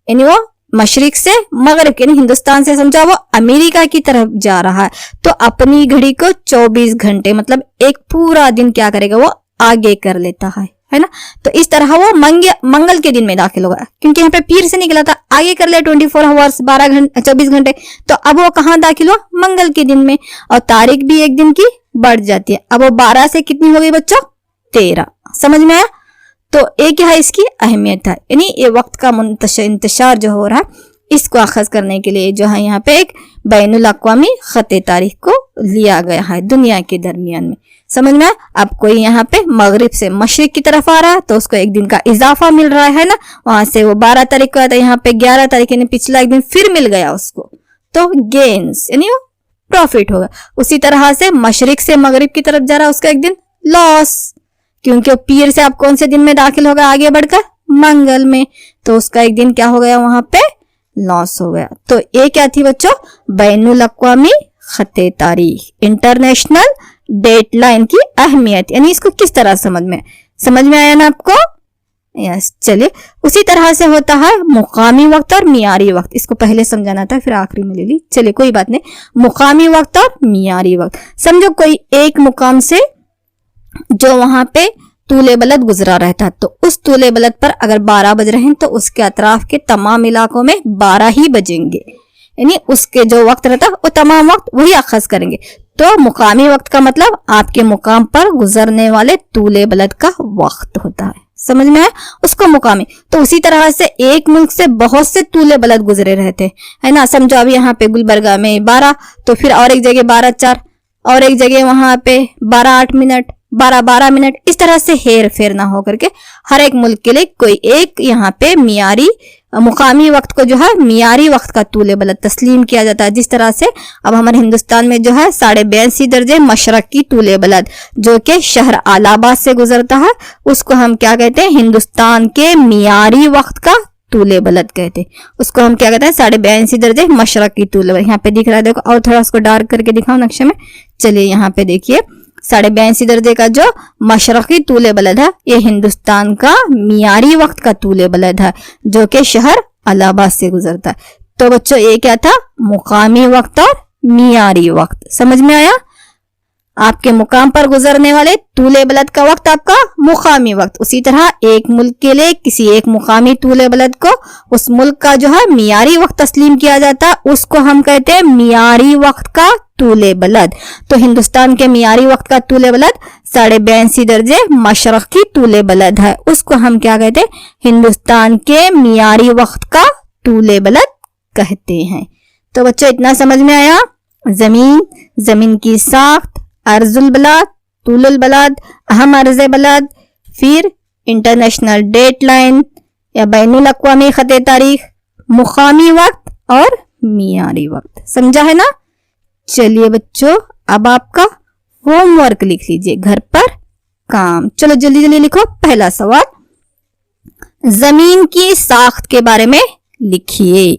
यानी वो मशरिक से मगरिब यानी हिंदुस्तान से समझा वो अमेरिका की तरफ जा रहा है, तो अपनी घड़ी को 24 घंटे मतलब एक पूरा दिन क्या करेगा, वो आगे कर लेता है ना। तो इस तरह वो मंगल के दिन में दाखिल होगा, क्योंकि यहाँ पे पीर से निकला था, आगे कर लिया 24 आवर्स 24 घंटे, तो अब वो कहाँ दाखिल हुआ, मंगल के दिन में, और तारीख भी एक दिन की बढ़ जाती है। अब वो 12 से कितनी हो गई बच्चों, 13। समझ में आया। तो एक क्या है इसकी अहमियत है, यानी ये वक्त का इंतशार जो हो रहा है, इसको अखज़ करने के लिए जो है यहाँ पे एक बैनुल अक़वामी ख़त तारीख को लिया गया है दुनिया के दरमियान में। समझ में? अब कोई यहाँ पे मगरिब से मशरिक की तरफ आ रहा है तो उसको एक दिन का इजाफा मिल रहा है ना, वहां से वो 12 तारीख को आता है, यहाँ पे 11 तारीख यानी पिछला एक दिन फिर मिल गया उसको, तो गेन्स यानी वो प्रॉफिट होगा। उसी तरह से मशरिक से मगरिब की तरफ जा रहा है उसका एक दिन लॉस, क्योंकि पीर से आप कौन से दिन में दाखिल होगा आगे बढ़कर? मंगल में, तो उसका एक दिन क्या हो गया वहां पे? लॉस हो गया। तो ये क्या थी बच्चों? बैनुल अक़वामी ख़त तारीख, इंटरनेशनल डेडलाइन की अहमियत, यानी इसको किस तरह समझ में आया ना आपको? यस। चलिए, उसी तरह से होता है मुकामी वक्त और मियारी वक्त। इसको पहले समझाना था फिर आखिरी में ले ली, चलिए कोई बात नहीं। मुकामी वक्त और मियारी वक्त, समझो कोई एक मुकाम से जो वहां पे तूले बलद गुजरा रहता, तो उस तूले बलद पर अगर 12 बज रहे हैं तो उसके अतराफ के तमाम इलाकों में 12 ही बजेंगे, यानी उसके जो वक्त रहता वो तमाम वक्त वही अखज़ करेंगे। तो मुकामी वक्त का मतलब आपके मुकाम पर गुजरने वाले तूले बलद का वक्त होता है। समझ में आया? उसको मुकामी। तो उसी तरह से एक मुल्क से बहुत से तूले बलद गुजरे रहते है ना। समझो अभी यहाँ पे गुलबर्गा में 12, तो फिर और एक जगह 12:04, और एक जगह वहां पे 12:08 मिनट, 12:12 मिनट, इस तरह से हेर फेर ना हो करके हर एक मुल्क के लिए कोई एक यहाँ पे मियारी मुकामी वक्त को जो है मियारी वक्त का तूले बलद तस्लीम किया जाता है। जिस तरह से अब हमारे हिंदुस्तान में जो है 82.5 दर्जे मशरकी तूले बलद जो कि शहर अलाहाबाद से गुजरता है, उसको हम क्या कहते हैं? हिंदुस्तान के मियारी वक्त का तूले बलद कहते हैं। उसको हम क्या कहते हैं? 82.5 दर्जे मशरकी तूले बलद। यहाँ पे दिख रहा है, देखो, और थोड़ा उसको डार्क करके दिखाओ नक्शे में। चलिए यहाँ पे देखिए, 82.5 दर्जे का जो मशरकी तूले बलद है ये हिंदुस्तान का मियारी वक्त का तूले बलद है जो कि शहर अलाहाबाद से गुजरता है। तो बच्चों ये क्या था? मुकामी वक्त और मियारी वक्त। समझ में आया? आपके मुकाम पर गुजरने वाले तूले बलद का वक्त आपका मुकामी वक्त। उसी तरह एक मुल्क के लिए किसी एक मुकामी तूले बलद को उस मुल्क का जो है मियारी वक्त तस्लीम किया जाता है, उसको हम कहते हैं मियारी वक्त का तूले बलद। तो हिंदुस्तान के मियारी वक्त का तूले बलद 82.5 दर्जे मशरकी तूले बलद है, उसको हम क्या कहते हैं? हिंदुस्तान के मियारी वक्त का तूले बलद कहते हैं। तो बच्चों इतना समझ में आया? जमीन की साख्त, अर्जुल बलाद, तूलुल बलाद, अहम अर्ज़े बलाद, फिर इंटरनेशनल डेडलाइन या बैनुल अक़वामी ख़त तारीख, मुकामी वक्त और मियारी वक्त। समझा है ना? चलिए बच्चों, अब आपका होमवर्क लिख लीजिए, घर पर काम। चलो जल्दी जल्दी लिखो। पहला सवाल, जमीन की साख्त के बारे में लिखिए,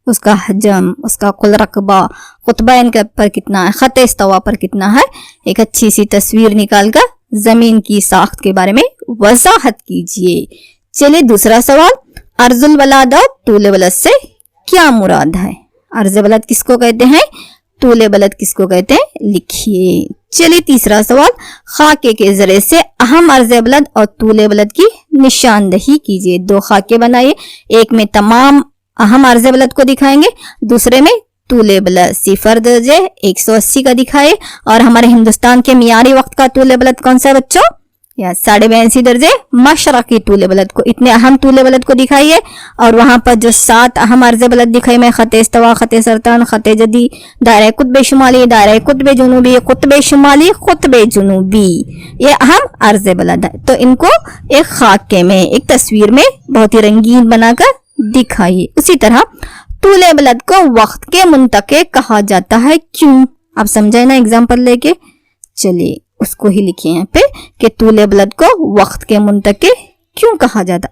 उसका हजम, उसका कुल रकबा, कुतबा इनके पर कितना है, खत इस्तवा पर कितना है, एक अच्छी सी तस्वीर निकालकर जमीन की साख्त के बारे में वजाहत कीजिए। चलिए दूसरा सवाल, अर्जुल बलाद और तूले बलद से क्या मुराद है? अर्ज बलद किसको कहते हैं? तूले बलद किसको कहते हैं? लिखिए। चलिए तीसरा सवाल, खाके के जरिए से अहम अर्ज बलद और तूले बलद की निशानदही कीजिए। 2 खाके बनाइए, एक में तमाम अहम अर्ज बलद को दिखाएंगे, दूसरे में तूले बलद। 0 दर्जे 180 का दिखाए। और हमारे हिंदुस्तान के मियारी वक्त का तूले बलद कौन सा है बच्चों? या 82.5 दर्जे मशरकी तूले बलद को, इतने अहम तूले बलद को दिखाइए। और वहां पर जो 7 अहम अर्ज बलद दिखाई मैं, खत इस्तवा, खत सरतान, खत जदी, दायरा कुतब शुमाली, दायरा कुतब जुनूबी, कुतब शुमाली, कुतब जुनूबी, ये अहम अर्ज बलद है। तो इनको एक खाके में, एक तस्वीर में बहुत ही रंगीन बनाकर दिखाइए। उसी तरह तूले बलद को वक्त के मुंतके कहा जाता है, क्यों? आप समझे ना एग्जाम्पल लेके? चलिए उसको ही लिखिए यहाँ पे कि तूले बलद को वक्त के मुंतके क्यों कहा जाता।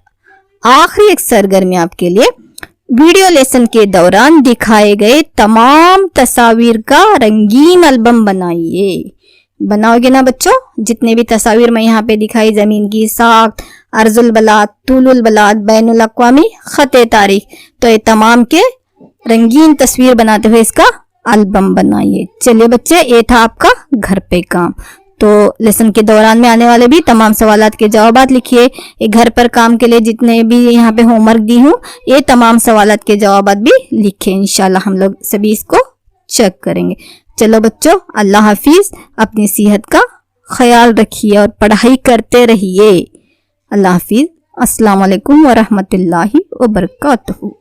आखिरी एक सरगर्मी आपके लिए, वीडियो लेसन के दौरान दिखाए गए तमाम तस्वीर का रंगीन एल्बम बनाइए। बनाओगे ना बच्चों? जितने भी तस्वीर मैं यहाँ पे दिखाई, जमीन की साख्त, अर्जुल बलाद, तूलुल बलाद, बैनुल अक़वामी ख़त तारीख, तो ये तमाम के रंगीन तस्वीर बनाते हुए इसका एल्बम बनाइए। चलिए बच्चे, ये था आपका घर पे काम। तो लेसन के दौरान में आने वाले भी तमाम सवालात के जवाबात लिखिए। ये घर पर काम के लिए जितने भी यहाँ पे होमवर्क दी हूँ, ये तमाम सवालात के जवाबात भी लिखे। इंशाल्लाह हम लोग सभी इसको चेक करेंगे। चलो बच्चों, अल्लाह हाफिज, अपनी सेहत का ख्याल रखिए और पढ़ाई करते रहिए। अल्लाह हाफिज। अस्सलाम वालेकुम व रहमतुल्लाहि व बरकातहू।